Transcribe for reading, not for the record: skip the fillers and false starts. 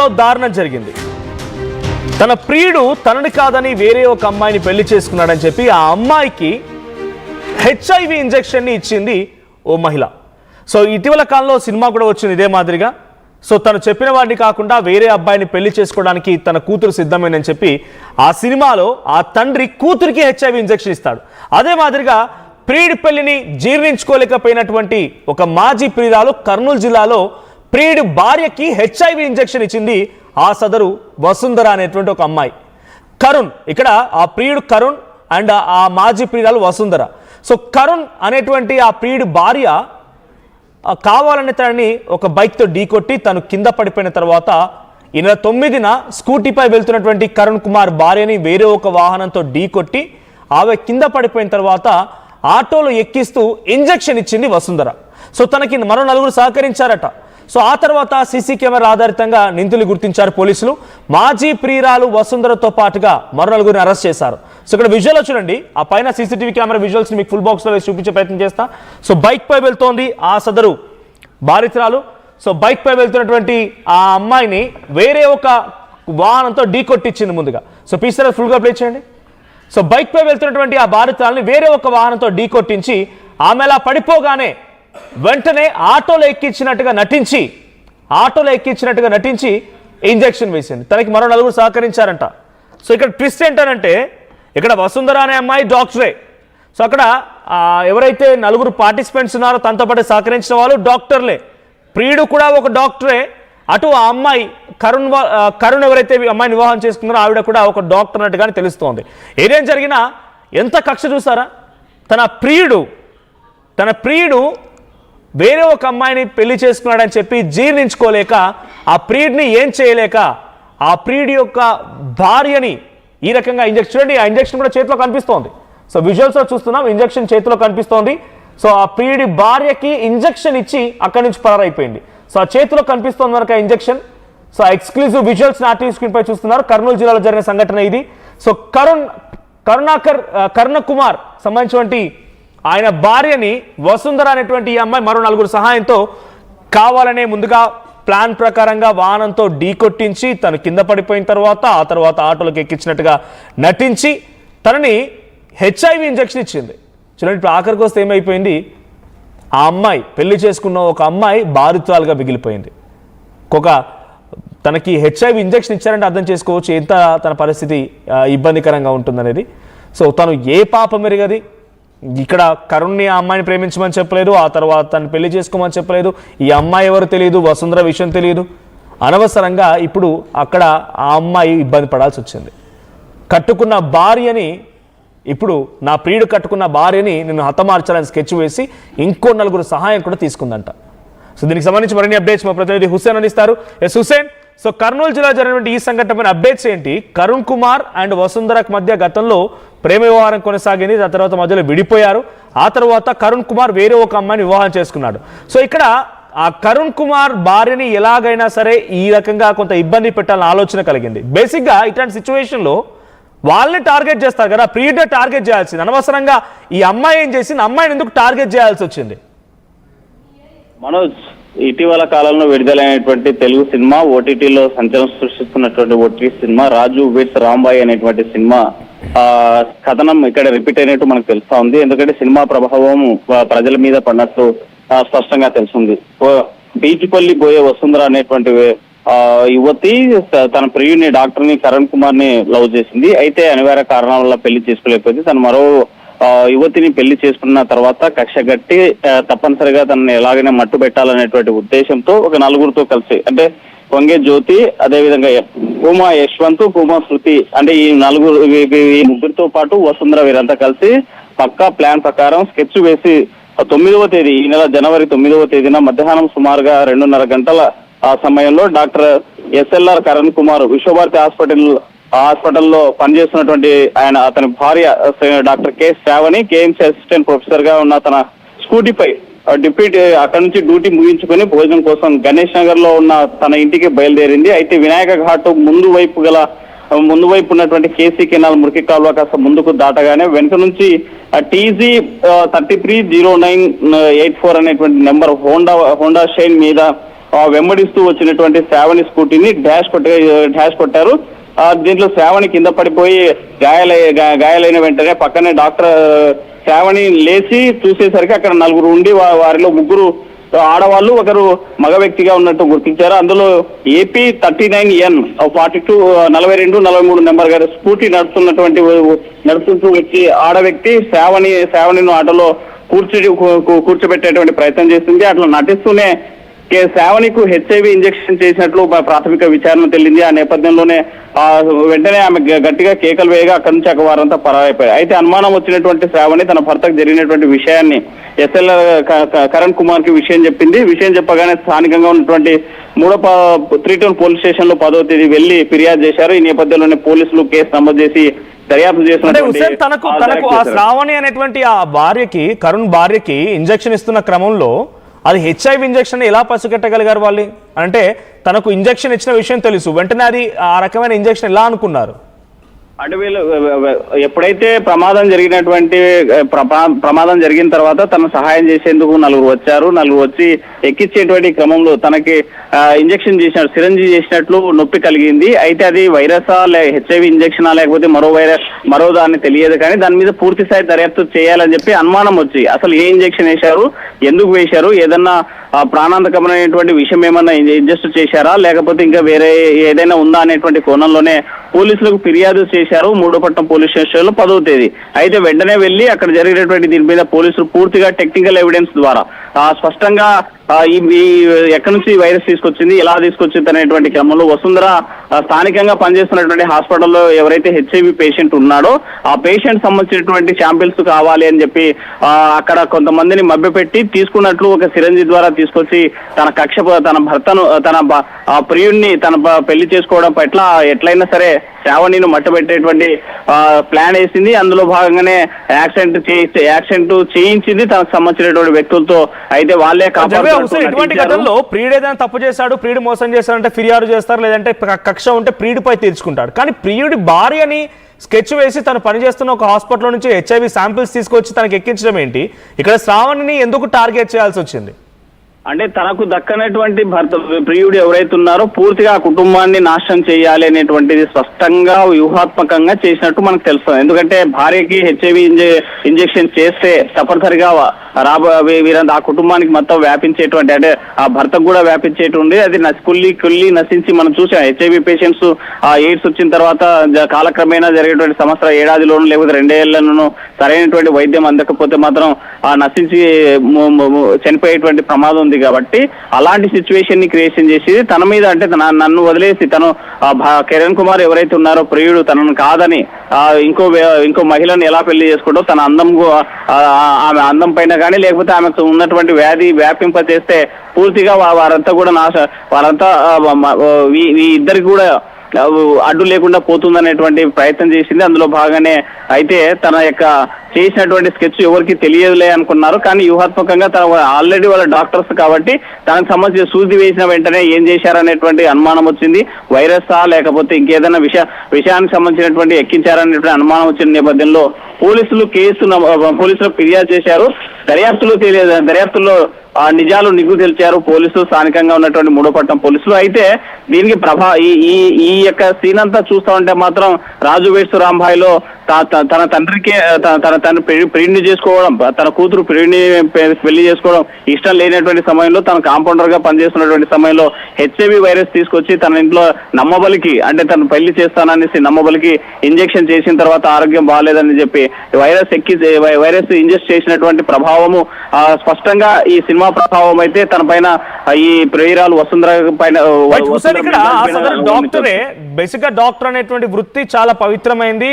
జిల్లాలో దారుణం జరిగింది. తన ప్రియుడు తనని కాదని వేరే ఒక అమ్మాయిని పెళ్లి చేసుకున్నాడని చెప్పి ఆ అమ్మాయికి HIV ఇంజెక్షన్ ని ఇచ్చింది ఓ మహిళ. సో ఇటీవల కాలంలో సినిమా కూడా వచ్చింది ఇదే మాదిరిగా. సో తను చెప్పిన వాడిని కాకుండా వేరే అబ్బాయిని పెళ్లి చేసుకోవడానికి తన కూతురు సిద్ధమేనని చెప్పి ఆ సినిమాలో ఆ తండ్రి కూతురికి HIV ఇంజెక్షన్ ఇస్తాడు. అదే మాదిరిగా ప్రియుడి పెళ్లిని జీర్ణించుకోలేకపోయినటువంటి ఒక మాజీ ప్రియురాలు కర్నూలు జిల్లాలో ప్రియుడి భార్యకి HIV ఇంజెక్షన్ ఇచ్చింది ఆ సదరు వసుంధర అనేటువంటి ఒక అమ్మాయి. కరుణ్, ఇక్కడ ఆ ప్రియుడు కరుణ్ అండ్ ఆ మాజీ ప్రియురాలు వసుంధర. సో కరుణ్ అనేటువంటి ఆ ప్రియుడి భార్య కావాలని తనని ఒక బైక్తో ఢీకొట్టి తను కింద పడిపోయిన తర్వాత ఈ నెల 9న స్కూటీపై వెళ్తున్నటువంటి కరుణ్ కుమార్ భార్యని వేరే ఒక వాహనంతో ఢీకొట్టి ఆమె కింద పడిపోయిన తర్వాత ఆటోలో ఎక్కిస్తూ ఇంజెక్షన్ ఇచ్చింది వసుంధర. సో తనకి మరో 4 సహకరించారట. సో ఆ తర్వాత సీసీ కెమెరా ఆధారితంగా నిందితులు గుర్తించారు పోలీసులు. మాజీ ప్రియురాలు వసుంధరతో పాటుగా మరో 4 అరెస్ట్ చేశారు. సో ఇక్కడ విజువల్ చూడండి, ఆ పైన సీసీటీవీ కెమెరా విజువల్స్ మీకు ఫుల్ బాక్స్లో వేసి చూపించే ప్రయత్నం చేస్తా. సో బైక్ పై వెళ్తోంది ఆ సదరు బాధితురాలు. సో బైక్ పై వెళ్తున్నటువంటి ఆ అమ్మాయిని వేరే ఒక వాహనంతో ఢీకొట్టించింది ముందుగా. సో పీసీఆర్ ఫుల్గా ప్లే చేయండి. సో బైక్ పై వెళ్తున్నటువంటి ఆ బాధితురాలని వేరే ఒక వాహనంతో ఢీకొట్టించి ఆమె అలా పడిపోగానే వెంటనే ఆటోలో ఎక్కించినట్టుగా నటించి ఇంజెక్షన్ వేసింది. తనకి మరో 4 సహకరించారంట. సో ఇక్కడ ట్విస్ట్ ఏంటంటే ఇక్కడ వసుంధర అనే అమ్మాయి డాక్టరే. సో అక్కడ ఎవరైతే 4 పార్టిసిపెంట్స్ ఉన్నారో తనతో పాటు సహకరించిన వాళ్ళు డాక్టర్లే. ప్రియుడు కూడా ఒక డాక్టరే. అటు ఆ అమ్మాయి కరుణ్ ఎవరైతే అమ్మాయిని వివాహం చేసుకున్నారో ఆవిడ కూడా ఒక డాక్టర్ అన్నట్టుగానే తెలుస్తోంది. ఏదేం జరిగినా ఎంత కక్ష చూసారా. తన ప్రియుడు వేరే ఒక అమ్మాయిని పెళ్లి చేసుకున్నాడని చెప్పి జీర్ణించుకోలేక ఆ ప్రియుడిని ఏం చేయలేక ఆ ప్రియుడి యొక్క భార్యని ఈ రకంగా ఇంజెక్షన్, చూడండి ఆ ఇంజెక్షన్ కూడా చేతిలో కనిపిస్తోంది. సో విజువల్స్లో చూస్తున్నాం, ఇంజెక్షన్ చేతిలో కనిపిస్తోంది. సో ఆ ప్రియుడి భార్యకి ఇంజెక్షన్ ఇచ్చి అక్కడి నుంచి పరారైపోయింది. సో ఆ చేతిలో కనిపిస్తోంది మనకు ఆ ఇంజెక్షన్. సో ఎక్స్క్లూజివ్ విజువల్స్ నాటి స్క్రీన్ పై చూస్తున్నారు. కర్నూలు జిల్లాలో జరిగిన సంఘటన ఇది. సో కరుణ కుమార్ సంబంధించినటువంటి ఆయన భార్యని వసుంధర అనేటువంటి ఈ అమ్మాయి మరో 4 సహాయంతో కావాలనే ముందుగా ప్లాన్ ప్రకారంగా వాహనంతో ఢీకొట్టించి తను కింద పడిపోయిన తర్వాత ఆ తర్వాత ఆటోలోకి ఎక్కించినట్టుగా నటించి తనని HIV ఇంజెక్షన్ ఇచ్చింది. చూడండి ఇప్పుడు ఆఖరికి వస్తే ఏమైపోయింది, ఆ అమ్మాయి పెళ్లి చేసుకున్న ఒక అమ్మాయి బాధితురాలుగా మిగిలిపోయింది. తనకి HIV ఇంజెక్షన్ ఇచ్చారంటే అర్థం చేసుకోవచ్చు ఎంత తన పరిస్థితి ఇబ్బందికరంగా ఉంటుందనేది. సో తను ఏ పాపం మెరుగది. ఇక్కడ కరుణ్ని ఆ అమ్మాయిని ప్రేమించమని చెప్పలేదు, ఆ తర్వాత తను పెళ్లి చేసుకోమని చెప్పలేదు, ఈ అమ్మాయి ఎవరు తెలియదు, వసుంధర విషయం తెలియదు. అనవసరంగా ఇప్పుడు అక్కడ ఆ అమ్మాయి ఇబ్బంది పడాల్సి వచ్చింది. కట్టుకున్న భార్యని ఇప్పుడు నా ప్రియుడు కట్టుకున్న భార్యని నిన్ను హతమార్చాలని స్కెచ్ వేసి ఇంకో 4 సహాయం కూడా తీసుకుందంట. సో దీనికి సంబంధించి మరిన్ని అప్డేట్స్ మా ప్రతినిధి హుస్సేన్ అందిస్తారు. ఎస్ హుస్సేన్, సో కర్నూలు జిల్లా జరిగినటువంటి ఈ సంఘటనపైన అప్డేట్స్ ఏంటి? కరుణ్ కుమార్ అండ్ వసుంధరకు మధ్య గతంలో ప్రేమ వ్యవహారం కొనసాగింది, ఆ తర్వాత మధ్యలో విడిపోయారు. ఆ తర్వాత కరుణ్ కుమార్ వేరే ఒక అమ్మాయిని వివాహం చేసుకున్నాడు. సో ఇక్కడ ఆ కరుణ్ కుమార్ భార్యని ఎలాగైనా సరే ఈ రకంగా కొంత ఇబ్బంది పెట్టాలని ఆలోచన కలిగింది. బేసిక్గా ఇట్లాంటి సిచ్యువేషన్లో వాళ్ళని టార్గెట్ చేస్తారు కదా, ప్రియుడిని టార్గెట్ చేయాల్సింది. అనవసరంగా ఈ అమ్మాయి ఏం చేసింది, అమ్మాయిని ఎందుకు టార్గెట్ చేయాల్సి వచ్చింది? మనోజ్, ఇటీవల కాలంలో విడుదలైనటువంటి తెలుగు సినిమా ఓటీటీలో సంచలనం సృష్టిస్తున్నటువంటి OTT cinema Raju with Rambai అనేటువంటి సినిమా కథనం ఇక్కడ రిపీట్ అయినట్టు మనకు తెలుస్తా ఉంది. ఎందుకంటే సినిమా ప్రభావం ప్రజల మీద పడినట్టు స్పష్టంగా తెలుస్తుంది. బీచుపల్లి బోయే వసుంధర అనేటువంటి యువతి తన ప్రియుని డాక్టర్ని కరణ్ కుమార్ ని లవ్ చేసింది. అయితే అనివార్య కారణాల వల్ల పెళ్లి చేసుకోలేకపోయింది. తను మరో యువతిని పెళ్లి చేసుకున్న తర్వాత కక్ష గట్టి తప్పనిసరిగా తనని ఎలాగైనా మట్టు పెట్టాలనేటువంటి ఉద్దేశంతో ఒక 4గురితో కలిసి, అంటే పొంగే జ్యోతి, అదేవిధంగా పూమా యశ్వంత్, పూమా శృతి, అంటే ఈ 4 పాటు వసుంధర వీరంతా కలిసి పక్కా ప్లాన్ ప్రకారం స్కెచ్ వేసి 9వ తేదీ, ఈ నెల జనవరి 9వ తేదీన మధ్యాహ్నం సుమారుగా 2:30 గంటల ఆ సమయంలో డాక్టర్ SLR కరణ్ కుమార్ విశ్వభారతి హాస్పిటల్లో పనిచేస్తున్నటువంటి అతని భార్య doctor K Shravani KMC assistant professor గా ఉన్న తన స్కూటీపై డిప్యూటీ అక్కడి నుంచి డ్యూటీ ముగించుకుని భోజనం కోసం గణేష్ నగర్ లో ఉన్న తన ఇంటికి బయలుదేరింది. అయితే వినాయక ఘాట్ ముందు వైపు ఉన్నటువంటి KC కెనాల్ మురికి కాలువ కాస్త ముందుకు దాటగానే వెనుక నుంచి TZ 330984 అనేటువంటి నెంబర్ హోండా షైన్ మీద వెంబడిస్తూ వచ్చినటువంటి శ్రావణి స్కూటీని డాష్ కొట్టారు. దీంట్లో శ్రావణి కింద పడిపోయి గాయాలైన వెంటనే పక్కనే డాక్టర్ శ్రావణి లేచి చూసేసరికి అక్కడ నలుగురు ఉండి వారిలో ముగ్గురు ఆడవాళ్ళు, ఒకరు మగ వ్యక్తిగా ఉన్నట్టు గుర్తించారు. అందులో AP 39N 4243 నెంబర్ గారు స్కూటీ నడుపుతూ వచ్చి ఆడ వ్యక్తి శ్రావణిని ఆటోలో కూర్చోబెట్టేటువంటి ప్రయత్నం చేసింది. అట్లా నటిస్తూనే శ్రావణికు HIV ఇంజెక్షన్ చేసినట్లు ప్రాథమిక విచారణ తెలింది. ఆ నేపథ్యంలోనే వెంటనే ఆమె గట్టిగా కేకలు వేయగా అక్కడి నుంచి వారంతా పరారైపోయారు. అయితే అనుమానం వచ్చినటువంటి శ్రావణి తన భర్తకు జరిగినటువంటి విషయాన్ని SLR కరణ్ కుమార్ కి విషయం చెప్పింది. విషయం చెప్పగానే స్థానికంగా ఉన్నటువంటి 3 టౌన్ పోలీస్ స్టేషన్ లో 10వ తేదీ వెళ్లి ఫిర్యాదు చేశారు. ఈ నేపథ్యంలోనే పోలీసులు కేసు నమోదు చేసి దర్యాప్తు చేస్తున్నారు. తనకు ఆ శ్రావణి అనేటువంటి ఆ భార్యకి, కరుణ్ భార్యకి ఇంజెక్షన్ ఇస్తున్న క్రమంలో అది HIV ఇంజెక్షన్ ఎలా పసిగట్టగలిగారు వాళ్ళు? అంటే తనకు ఇంజెక్షన్ ఇచ్చిన విషయం తెలుసు, వెంటనే అది ఆ రకమైన ఇంజెక్షన్ ఎలా అనుకున్నారు? అంటే వీళ్ళు ఎప్పుడైతే ప్రమాదం జరిగిన తర్వాత తన సహాయం చేసేందుకు నలుగురు వచ్చి ఎక్కించేటువంటి క్రమంలో తనకి ఇంజెక్షన్ చేసినట్టు, సిరంజి చేసినట్లు నొప్పి కలిగింది. అయితే అది వైరసా HIV ఇంజెక్షనా లేకపోతే మరో దాన్ని తెలియదు, కానీ దాని మీద పూర్తి స్థాయి దర్యాప్తు చేయాలని చెప్పి అనుమానం వచ్చి అసలు ఏ ఇంజెక్షన్ వేశారు, ఎందుకు వేశారు, ఏదన్నా ప్రాణాంతకమైనటువంటి విషయం ఏమన్నా ఇంజెస్ట్ చేశారా లేకపోతే ఇంకా వేరే ఏదైనా ఉందా అనేటువంటి కోణంలోనే పోలీసులకు ఫిర్యాదు చేశారు మూడోపట్నం పోలీస్ స్టేషన్ లో 10వ తేదీ. అయితే వెంటనే వెళ్లి అక్కడ జరిగినటువంటి దీని మీద పోలీసులు పూర్తిగా టెక్నికల్ ఎవిడెన్స్ ద్వారా స్పష్టంగా ఎక్కడి నుంచి వైరస్ తీసుకొచ్చింది, ఎలా తీసుకొచ్చింది అనేటువంటి క్రమంలో వసుంధర స్థానికంగా పనిచేస్తున్నటువంటి హాస్పిటల్లో ఎవరైతే HIV పేషెంట్ ఉన్నాడో ఆ పేషెంట్ సంబంధించినటువంటి శాంపిల్స్ కావాలి అని చెప్పి అక్కడ కొంతమందిని మభ్యపెట్టి తీసుకున్నట్లు ఒక సిరంజి ద్వారా తీసుకొచ్చి తన భర్తను, తన ప్రియుడిని పెళ్లి చేసుకోవడం పట్ల ఎట్లయినా సరే శ్రావణిని మట్టబెట్టేటువంటి ప్లాన్ వేసింది. అందులో భాగంగానే యాక్సిడెంట్ చేయించింది తనకు సంబంధించినటువంటి వ్యక్తులతో. అయితే వాళ్ళే ఇటువంటి ఘటనలో ప్రియుడు ఏదైనా తప్పు చేశాడు, ప్రియుడు మోసం చేశాడంటే ఫిర్యాదు చేస్తారు, లేదంటే కక్ష ఉంటే ప్రియుడిపై తీర్చుకుంటాడు. కానీ ప్రియుడి భార్యని స్కెచ్ వేసి తను పనిచేస్తున్న ఒక హాస్పిటల్ నుంచి HIV శాంపిల్స్ తీసుకొచ్చి తనకి ఎక్కించడం ఏంటి? ఇక్కడ శ్రావణిని ఎందుకు టార్గెట్ చేయాల్సి వచ్చింది? అంటే తనకు దక్కనటువంటి భర్త ప్రియుడు ఎవరైతే ఉన్నారో పూర్తిగా ఆ కుటుంబాన్ని నాశనం చేయాలి అనేటువంటిది స్పష్టంగా వ్యూహాత్మకంగా చేసినట్టు మనకు తెలుస్తుంది. ఎందుకంటే భార్యకి HIV ఇంజెక్షన్ చేస్తే తప్పనిసరిగా వీరంతా ఆ కుటుంబానికి మొత్తం వ్యాపించేటువంటి, అంటే ఆ భర్తకు కూడా వ్యాపించేటువంటి, అది కుల్లి నశించి మనం చూసాం. HIV పేషెంట్స్ ఎయిడ్స్ వచ్చిన తర్వాత కాలక్రమేణా జరిగేటువంటి సంవత్సరం, ఏడాదిలోనూ లేకపోతే 2 ఏళ్లలోనూ సరైనటువంటి వైద్యం అందకపోతే మాత్రం నశించి చనిపోయేటువంటి ప్రమాదం ఉంది. కాబట్టి అలాంటి సిచ్యువేషన్ ని క్రియేషన్ చేసి తన మీద, అంటే నన్ను వదిలేసి తను కిరణ్ కుమార్ ఎవరైతే ఉన్నారో ప్రియుడు తనను కాదని ఇంకో మహిళను ఎలా పెళ్లి చేసుకుంటో, తన ఆమె అందం పైన కానీ లేకపోతే ఆమెకు ఉన్నటువంటి వ్యాధి వ్యాపింపజేస్తే పూర్తిగా వారంతా ఈ ఇద్దరికి కూడా అడ్డు లేకుండా పోతుందనేటువంటి ప్రయత్నం చేసింది. అందులో భాగంగానే అయితే తన యొక్క చేసినటువంటి స్కెచ్ ఎవరికి తెలియదులే అనుకున్నారు, కానీ వ్యూహాత్మకంగా ఆల్రెడీ వాళ్ళ డాక్టర్స్ కాబట్టి దానికి సంబంధించి సూది వేసిన వెంటనే ఏం చేశారనేటువంటి అనుమానం వచ్చింది. వైరస్సా లేకపోతే ఇంకేదైనా విషయానికి సంబంధించినటువంటి ఎక్కించారనేటువంటి అనుమానం వచ్చిన నేపథ్యంలో పోలీసులు ఫిర్యాదు చేశారు. దర్యాప్తులో నిజాలు నిగ్గు తెలిచారు పోలీసులు, స్థానికంగా ఉన్నటువంటి మూడోపట్నం పోలీసులు. అయితే దీనికి ఈ యొక్క సీన్ అంతా చూస్తా ఉంటే మాత్రం రాజు వేసు రాంబాయిలో తన తండ్రికి తన ప్రియుడిని చేసుకోవడం, తన కూతురు ప్రియుడిని పెళ్లి చేసుకోవడం ఇష్టం లేనటువంటి సమయంలో తన కాంపౌండర్ గా పనిచేస్తున్నటువంటి సమయంలో HIV వైరస్ తీసుకొచ్చి తన ఇంట్లో నమ్మబలికి, అంటే తను పెళ్లి చేస్తాననేసి నమ్మబలికి ఇంజెక్షన్ చేసిన తర్వాత ఆరోగ్యం బాగాలేదని చెప్పి వైరస్ ఇంజెక్ట్ చేసినటువంటి ప్రభావము స్పష్టంగా ఈ సినిమా ప్రభావం అయితే తన పైన ఈ ప్రియురాలు వసుంధర పైన. డాక్టరే బేసిక్ గా డాక్టర్ అనేటువంటి వృత్తి చాలా పవిత్రమైంది.